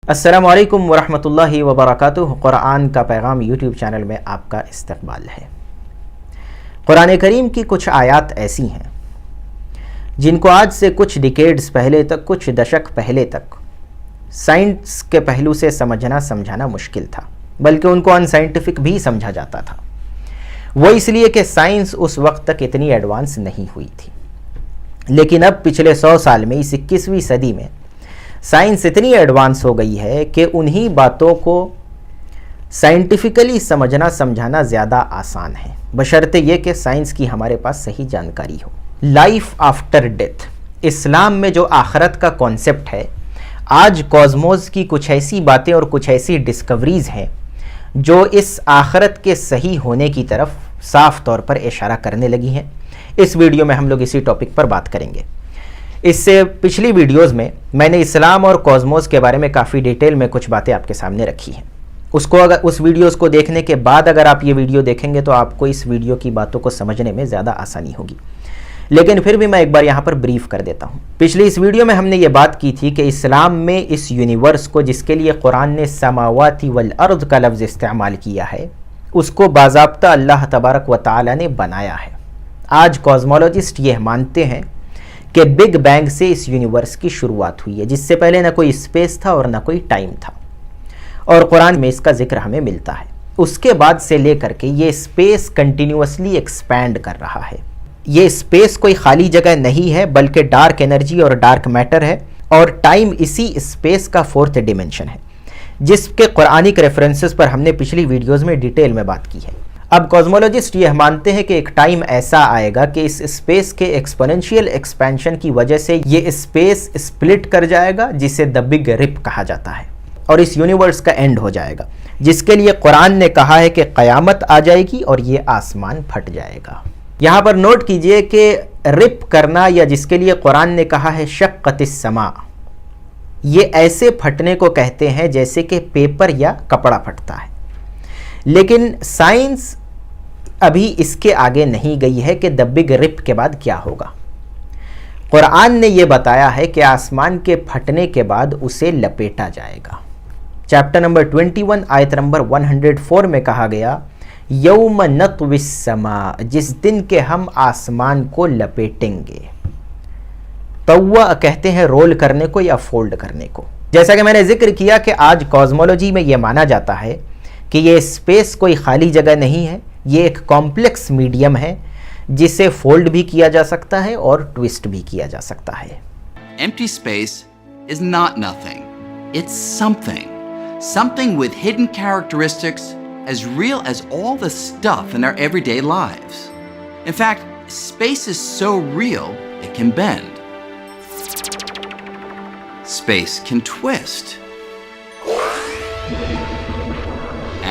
السلام علیکم ورحمۃ اللہ وبرکاتہ۔ قرآن کا پیغام یوٹیوب چینل میں آپ کا استقبال ہے۔ قرآن کریم کی کچھ آیات ایسی ہیں جن کو آج سے کچھ ڈیکیڈز پہلے تک، کچھ دشک پہلے تک سائنس کے پہلو سے سمجھانا مشکل تھا، بلکہ ان کو ان سائنٹیفک بھی سمجھا جاتا تھا۔ وہ اس لیے کہ سائنس اس وقت تک اتنی ایڈوانس نہیں ہوئی تھی، لیکن اب پچھلے 100 سال میں، اس 21ویں صدی میں سائنس اتنی ایڈوانس ہو گئی ہے کہ انہی باتوں کو سائنٹیفکلی سمجھانا زیادہ آسان ہے، بشرطے یہ کہ سائنس کی ہمارے پاس صحیح جانکاری ہو۔ لائف آفٹر ڈیتھ، اسلام میں جو آخرت کا کانسیپٹ ہے، آج کوزموس کی کچھ ایسی باتیں اور کچھ ایسی ڈسکوریز ہیں جو اس آخرت کے صحیح ہونے کی طرف صاف طور پر اشارہ کرنے لگی ہیں۔ اس ویڈیو میں ہم لوگ اسی ٹاپک پر بات کریں گے۔ اس سے پچھلی ویڈیوز میں میں نے اسلام اور کوزموس کے بارے میں کافی ڈیٹیل میں کچھ باتیں آپ کے سامنے رکھی ہیں۔ اس ویڈیوز کو دیکھنے کے بعد اگر آپ یہ ویڈیو دیکھیں گے تو آپ کو اس ویڈیو کی باتوں کو سمجھنے میں زیادہ آسانی ہوگی، لیکن پھر بھی میں ایک بار یہاں پر بریف کر دیتا ہوں۔ پچھلی اس ویڈیو میں ہم نے یہ بات کی تھی کہ اسلام میں اس یونیورس کو، جس کے لیے قرآن نے سماوات والارض کا لفظ استعمال کیا ہے، اس کو باضابطہ اللہ تبارک و تعالی نے بنایا ہے۔ آج کوزمولوجسٹ یہ مانتے ہیں کہ بگ بینگ سے اس یونیورس کی شروعات ہوئی ہے، جس سے پہلے نہ کوئی اسپیس تھا اور نہ کوئی ٹائم تھا، اور قرآن میں اس کا ذکر ہمیں ملتا ہے۔ اس کے بعد سے لے کر کے یہ اسپیس کنٹینیوسلی ایکسپینڈ کر رہا ہے۔ یہ اسپیس کوئی خالی جگہ نہیں ہے، بلکہ ڈارک انرجی اور ڈارک میٹر ہے، اور ٹائم اسی اسپیس کا 4th ڈیمنشن ہے، جس کے قرآنک ریفرنسز پر ہم نے پچھلی ویڈیوز میں ڈیٹیل میں بات کی ہے۔ اب کوزمولوجسٹ یہ مانتے ہیں کہ ایک ٹائم ایسا آئے گا کہ اس اسپیس کے ایکسپوننشیل ایکسپینشن کی وجہ سے یہ اسپیس سپلٹ کر جائے گا، جسے دی بگ رپ کہا جاتا ہے، اور اس یونیورس کا اینڈ ہو جائے گا، جس کے لیے قرآن نے کہا ہے کہ قیامت آ جائے گی اور یہ آسمان پھٹ جائے گا۔ یہاں پر نوٹ کیجئے کہ رپ کرنا، یا جس کے لیے قرآن نے کہا ہے شقت السماء، یہ ایسے پھٹنے کو کہتے ہیں جیسے کہ پیپر یا کپڑا پھٹتا ہے، لیکن سائنس ابھی اس کے آگے نہیں گئی ہے کہ دی بگ رپ کے بعد کیا ہوگا۔ قرآن نے یہ بتایا ہے کہ آسمان کے پھٹنے کے بعد اسے لپیٹا جائے گا۔ چیپٹر نمبر 21 آیت نمبر 104 میں کہا گیا، یوم نطوی السماء، جس دن کے ہم آسمان کو لپیٹیں گے۔ طوّع کہتے ہیں رول کرنے کو یا فولڈ کرنے کو۔ جیسا کہ میں نے ذکر کیا کہ آج کوزمولوجی میں یہ مانا جاتا ہے کہ یہ اسپیس کوئی خالی جگہ نہیں ہے، یہ ایک کمپلیکس میڈیم ہے جسے فولڈ بھی کیا جا سکتا ہے اور ٹویسٹ بھی کیا جا سکتا ہے۔ Empty space is not nothing. It's something. Something with hidden characteristics as real as all the stuff in our everyday lives. In fact, space is so real, it can bend. Space can twist.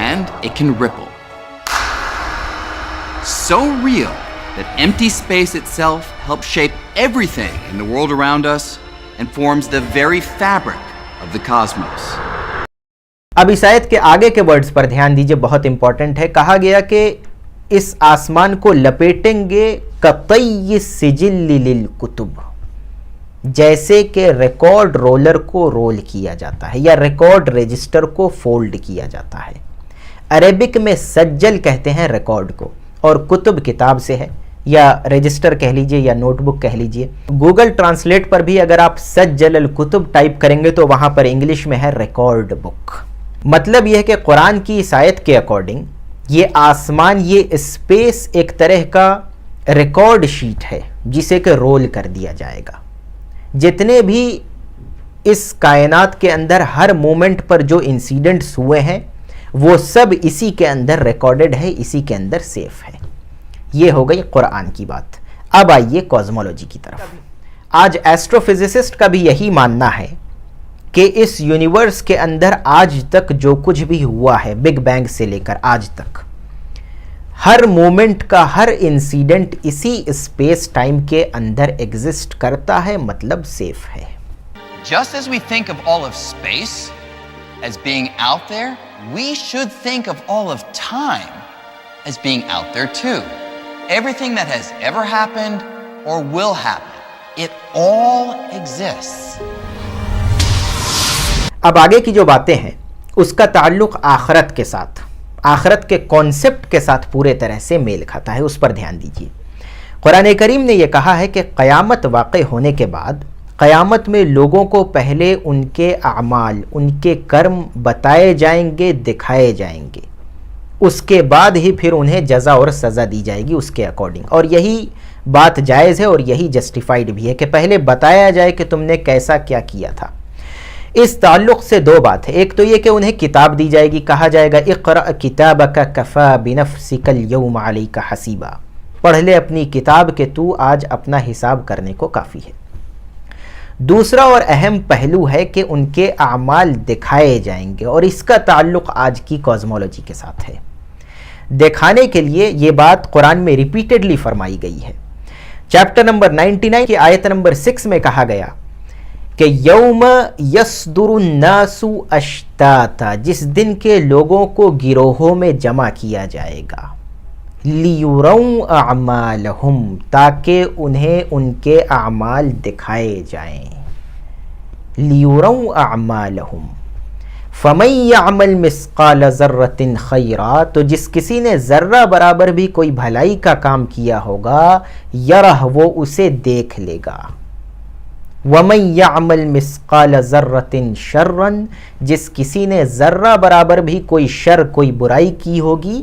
And it can ripple. So real that empty space itself helps shape everything in the world around us and forms the very fabric of the cosmos. اب اس آیت کے آگے کے words پر دھیان دیجئے، بہت important ہے۔ کہا گیا کہ اس آسمان کو لپیٹیں گے کطی السجل للکتب، جیسے کہ ریکارڈ رولر کو رول کیا جاتا ہے یا ریکارڈ رجسٹر کو فولڈ کیا جاتا ہے۔ عربک میں سجل کہتے ہیں ریکارڈ کو، اور کتب کتاب سے ہے، یا رجسٹر کہہ لیجئے یا نوٹ بک کہہ لیجئے۔ گوگل ٹرانسلیٹ پر بھی اگر آپ سجل الکتب ٹائپ کریں گے تو وہاں پر انگلش میں ہے ریکارڈ بک۔ مطلب یہ ہے کہ قرآن کی اس آیت کے اکارڈنگ یہ آسمان، یہ اسپیس ایک طرح کا ریکارڈ شیٹ ہے جسے کہ رول کر دیا جائے گا۔ جتنے بھی اس کائنات کے اندر ہر مومنٹ پر جو انسیڈنٹس ہوئے ہیں، وہ سب اسی کے اندر ریکارڈڈ ہے، اسی کے اندر سیف ہے۔ یہ ہو گئی قرآن کی بات۔ اب آئیے کوزمولوجی کی طرف۔ آج ایسٹرو فزسسٹ کا بھی یہی ماننا ہے کہ اس یونیورس کے اندر آج تک جو کچھ بھی ہوا ہے، بگ بینگ سے لے کر آج تک، ہر مومنٹ کا ہر انسیڈنٹ اسی اسپیس ٹائم کے اندر ایگزسٹ کرتا ہے، مطلب سیف ہے۔ Just as we think of all of space as being out there, we should think of all of time as being out there too. Everything that has ever happened or will happen, it all exists. اب آگے کی جو باتیں ہیں اس کا تعلق آخرت کے ساتھ، آخرت کے کانسیپٹ کے ساتھ پورے طرح سے میل کھاتا ہے، اس پر دھیان دیجیے۔ قرآن کریم نے یہ کہا ہے کہ قیامت واقع ہونے کے بعد قیامت میں لوگوں کو پہلے ان کے اعمال، ان کے کرم بتائے جائیں گے، دکھائے جائیں گے، اس کے بعد ہی پھر انہیں جزا اور سزا دی جائے گی اس کے اکارڈنگ۔ اور یہی بات جائز ہے اور یہی جسٹیفائڈ بھی ہے کہ پہلے بتایا جائے کہ تم نے کیسا کیا کیا تھا۔ اس تعلق سے دو بات ہے، ایک تو یہ کہ انہیں کتاب دی جائے گی، کہا جائے گا اقرأ کتابک کفی بنفسک اليوم علیک حسیبا، پڑھ لے اپنی کتاب کہ تو آج اپنا حساب کرنے کو کافی ہے۔ دوسرا اور اہم پہلو ہے کہ ان کے اعمال دکھائے جائیں گے، اور اس کا تعلق آج کی کازمولوجی کے ساتھ ہے۔ دکھانے کے لیے یہ بات قرآن میں ریپیٹڈلی فرمائی گئی ہے۔ چیپٹر نمبر 99 کی آیت نمبر 6 میں کہا گیا کہ یوم یصدر الناس اشتاتا، جس دن کے لوگوں کو گروہوں میں جمع کیا جائے گا، لیروا اعمالہم، تاکہ انہیں ان کے اعمال دکھائے جائیں، لیروا اعمالہم، فمن یعمل مثقال ذرۃ خیرا، تو جس کسی نے ذرہ برابر بھی کوئی بھلائی کا کام کیا ہوگا، یرہ، وہ اسے دیکھ لے گا، وَمَن يَعْمَلْ مِثْقَالَ ذَرَّةٍ شَرًّا، جس کسی نے ذرہ برابر بھی کوئی شر، کوئی برائی کی ہوگی،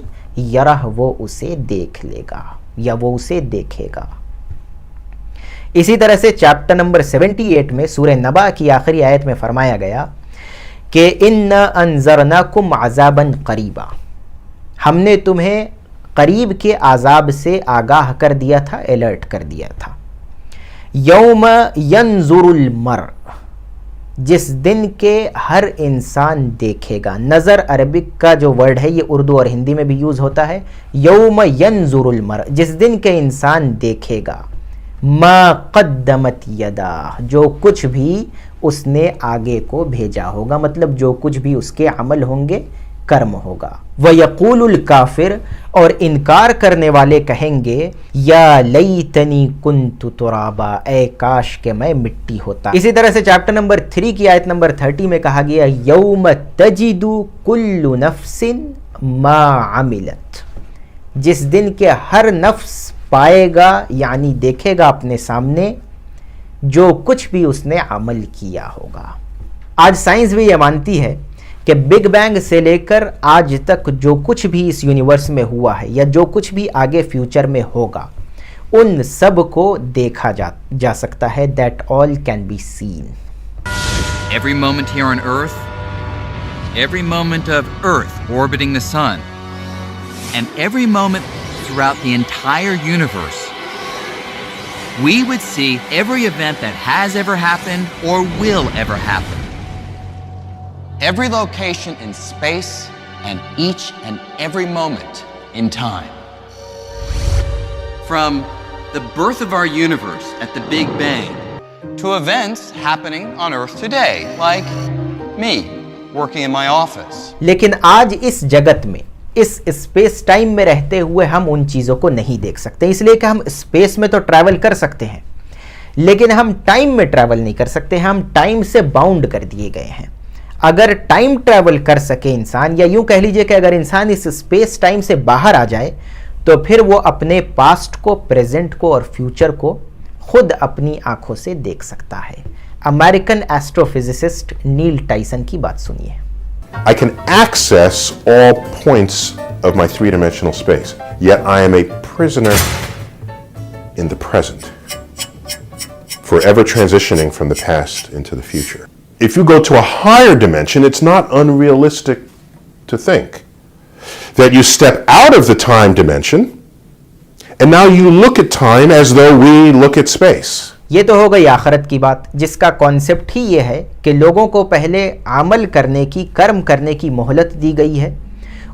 یرہ، وہ اسے دیکھ لے گا یا وہ اسے دیکھے گا۔ اسی طرح سے چیپٹر نمبر 78 میں سورہ نبا کی آخری آیت میں فرمایا گیا کہ اِنَّا أَنذَرْنَاكُمْ عَذَابًا قَرِيبًا، ہم نے تمہیں قریب کے عذاب سے آگاہ کر دیا تھا، الرٹ کر دیا تھا۔ یوم ینظر المرء، جس دن کے ہر انسان دیکھے گا۔ نظر عربک کا جو ورڈ ہے یہ اردو اور ہندی میں بھی یوز ہوتا ہے۔ یوم ینظر المرء، جس دن کے انسان دیکھے گا، ما قدمت یداہ، جو کچھ بھی اس نے آگے کو بھیجا ہوگا، مطلب جو کچھ بھی اس کے عمل ہوں گے، کرم ہوگا۔ وَيَقُولُ الْكَافِرُ، اور انکار کرنے والے کہیں گے، یا لیتنی کنت ترابا، اے کاش کہ میں مٹی ہوتا۔ اسی طرح سے چیپٹر نمبر 3 کی آیت نمبر 30 میں کہا گیا، یوم تجد کل نفس ما عملت، جس دن کے ہر نفس پائے گا یعنی دیکھے گا اپنے سامنے جو کچھ بھی اس نے عمل کیا ہوگا۔ آج سائنس بھی یہ مانتی ہے کہ بگ بینگ سے لے کر آج تک جو کچھ بھی اس یونیورس میں ہوا ہے یا جو کچھ بھی آگے فیوچر میں ہوگا، ان سب کو دیکھا جا سکتا ہے۔ That all can be seen. Every moment here on Earth, every moment of Earth orbiting the sun, and every moment throughout the entire universe, we would see every event that has ever happened or will ever happen. Every location in space and each and every moment in time. From the birth of our universe at the Big Bang to events happening on Earth today, like me working in my office. لیکن آج اس جگت میں، اس space time میں رہتے ہوئے ہم ان چیزوں کو نہیں دیکھ سکتے، اس لیے کہ ہم اسپیس میں تو ٹریول کر سکتے ہیں لیکن ہم ٹائم میں ٹریول نہیں کر سکتے، ہم ٹائم سے باؤنڈ کر دیے گئے ہیں۔ اگر ٹائم ٹریول کر سکے انسان، یا یوں کہہ لیجئے کہ اگر انسان اس اسپیس ٹائم سے باہر آ جائے تو پھر وہ اپنے پاسٹ کو، پریزنٹ کو اور فیوچر کو خود اپنی آنکھوں سے دیکھ سکتا ہے۔ امریکن ایسٹرو فزسسٹ نیل ٹائسن کی بات سنیے۔ I can access all points of my three-dimensional space, yet I am a prisoner in the present, forever transitioning from the past into the future. If you go to a higher dimension, it's not unrealistic to think that you step out of the time dimension and now you look at time as though we look at space. یہ تو ہو گئی آخرت کی بات، جس کا concept ہی یہ ہے کہ لوگوں کو پہلے عمل کرنے کی، کرم کرنے کی مہلت دی گئی ہے،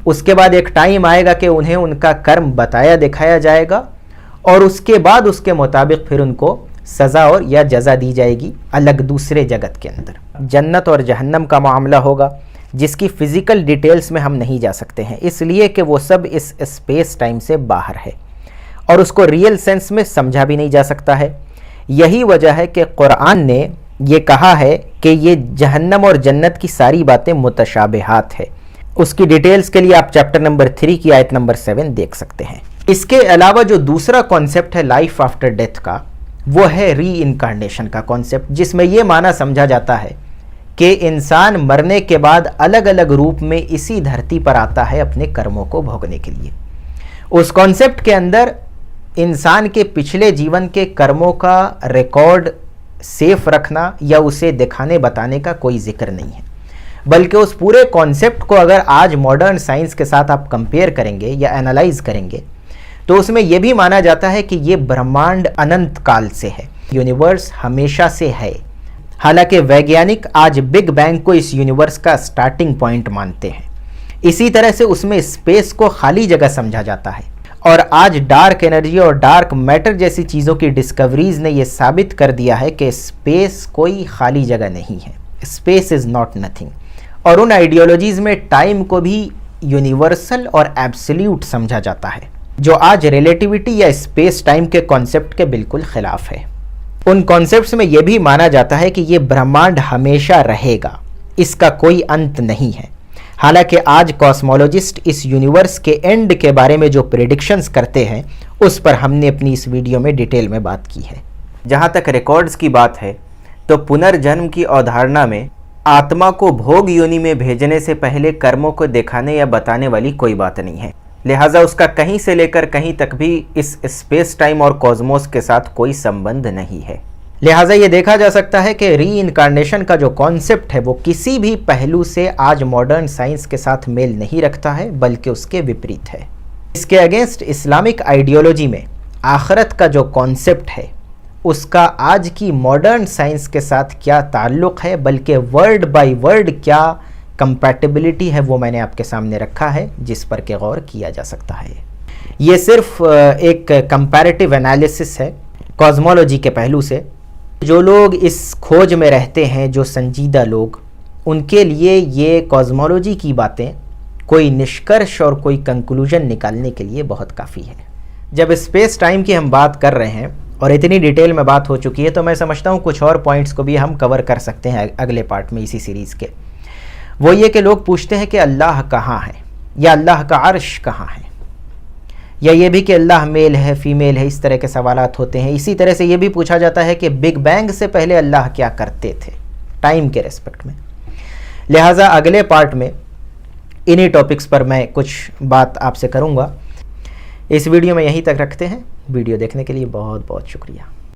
اس کے بعد ایک ٹائم آئے گا کہ انہیں ان کا کرم بتایا دکھایا جائے گا، اور اس کے بعد اس کے مطابق پھر ان کو سزا اور یا جزا دی جائے گی الگ دوسرے جگت کے اندر۔ جنت اور جہنم کا معاملہ ہوگا جس کی فزیکل ڈیٹیلز میں ہم نہیں جا سکتے ہیں، اس لیے کہ وہ سب اس اسپیس ٹائم سے باہر ہے اور اس کو ریئل سینس میں سمجھا بھی نہیں جا سکتا ہے۔ یہی وجہ ہے کہ قرآن نے یہ کہا ہے کہ یہ جہنم اور جنت کی ساری باتیں متشابہات ہے. اس کی ڈیٹیلز کے لیے آپ چیپٹر نمبر 3 کی آیت نمبر 7 دیکھ سکتے ہیں. اس کے علاوہ جو دوسرا کانسیپٹ ہے لائف آفٹر ڈیتھ کا، وہ ہے ری انکارنیشن کا کانسیپٹ، جس میں یہ معنی سمجھا جاتا ہے کہ انسان مرنے کے بعد الگ الگ روپ میں اسی دھرتی پر آتا ہے اپنے کرموں کو بھوگنے کے لیے. اس کانسیپٹ کے اندر انسان کے پچھلے جیون کے کرموں کا ریکارڈ سیف رکھنا یا اسے دکھانے بتانے کا کوئی ذکر نہیں ہے، بلکہ اس پورے کانسیپٹ کو اگر آج ماڈرن سائنس کے ساتھ آپ کمپیئر کریں گے یا انالائز کریں گے تو اس میں یہ بھی مانا جاتا ہے کہ یہ برہمانڈ اننت کال سے ہے، یونیورس ہمیشہ سے ہے. حالانکہ ویگیانک آج بگ بینگ کو اس یونیورس کا سٹارٹنگ پوائنٹ مانتے ہیں. اسی طرح سے اس میں اسپیس کو خالی جگہ سمجھا جاتا ہے، اور آج ڈارک انرجی اور ڈارک میٹر جیسی چیزوں کی ڈسکوریز نے یہ ثابت کر دیا ہے کہ اسپیس کوئی خالی جگہ نہیں ہے. Space is not nothing. اور ان آئیڈیالوجیز میں ٹائم کو بھی یونیورسل اور ایبسلیوٹ سمجھا جاتا ہے، جو آج ریلیٹیوٹی یا اسپیس ٹائم کے کانسیپٹ کے بالکل خلاف ہے. ان کانسیپٹس میں یہ بھی مانا جاتا ہے کہ یہ برہمانڈ ہمیشہ رہے گا، اس کا کوئی انت نہیں ہے. حالانکہ آج کاسمولوجسٹ اس یونیورس کے اینڈ کے بارے میں جو پریڈکشنز کرتے ہیں اس پر ہم نے اپنی اس ویڈیو میں ڈیٹیل میں بات کی ہے. جہاں تک ریکارڈز کی بات ہے تو پنرجنم کی اوادھارنا میں آتما کو بھوگ یونی میں بھیجنے سے پہلے کرموں کو دکھانے یا بتانے والی کوئی بات نہیں ہے. لہٰذا اس کا کہیں سے لے کر کہیں تک بھی اس اسپیس ٹائم اور کوزموس کے ساتھ کوئی سمبند نہیں ہے. لہٰذا یہ دیکھا جا سکتا ہے کہ ری انکارنیشن کا جو کانسیپٹ ہے وہ کسی بھی پہلو سے آج ماڈرن سائنس کے ساتھ میل نہیں رکھتا ہے، بلکہ اس کے وپریت ہے. اس کے اگینسٹ اسلامک آئیڈیالوجی میں آخرت کا جو کانسیپٹ ہے اس کا آج کی ماڈرن سائنس کے ساتھ کیا تعلق ہے، بلکہ ورڈ بائی ورڈ کیا کمپیٹیبلٹی ہے، وہ میں نے آپ کے سامنے رکھا ہے، جس پر کہ غور کیا جا سکتا ہے. یہ صرف ایک کمپیریٹیو انالیسس ہے کازمولوجی کے پہلو سے. جو لوگ اس کھوج میں رہتے ہیں، جو سنجیدہ لوگ، ان کے لیے یہ کازمولوجی کی باتیں کوئی نشکرش اور کوئی کنکلوژن نکالنے کے لیے بہت کافی ہے. جب اسپیس ٹائم کی ہم بات کر رہے ہیں اور اتنی ڈیٹیل میں بات ہو چکی ہے تو میں سمجھتا ہوں کچھ اور پوائنٹس کو بھی ہم کور کر سکتے ہیں اگلے پارٹ میں اسی سیریز کے. وہ یہ کہ لوگ پوچھتے ہیں کہ اللہ کہاں ہے، یا اللہ کا عرش کہاں ہے، یا یہ بھی کہ اللہ میل ہے فیمیل ہے، اس طرح کے سوالات ہوتے ہیں. اسی طرح سے یہ بھی پوچھا جاتا ہے کہ بگ بینگ سے پہلے اللہ کیا کرتے تھے ٹائم کے ریسپیکٹ میں. لہٰذا اگلے پارٹ میں انہی ٹاپکس پر میں کچھ بات آپ سے کروں گا. اس ویڈیو میں یہیں تک رکھتے ہیں. ویڈیو دیکھنے کے لیے بہت بہت شکریہ.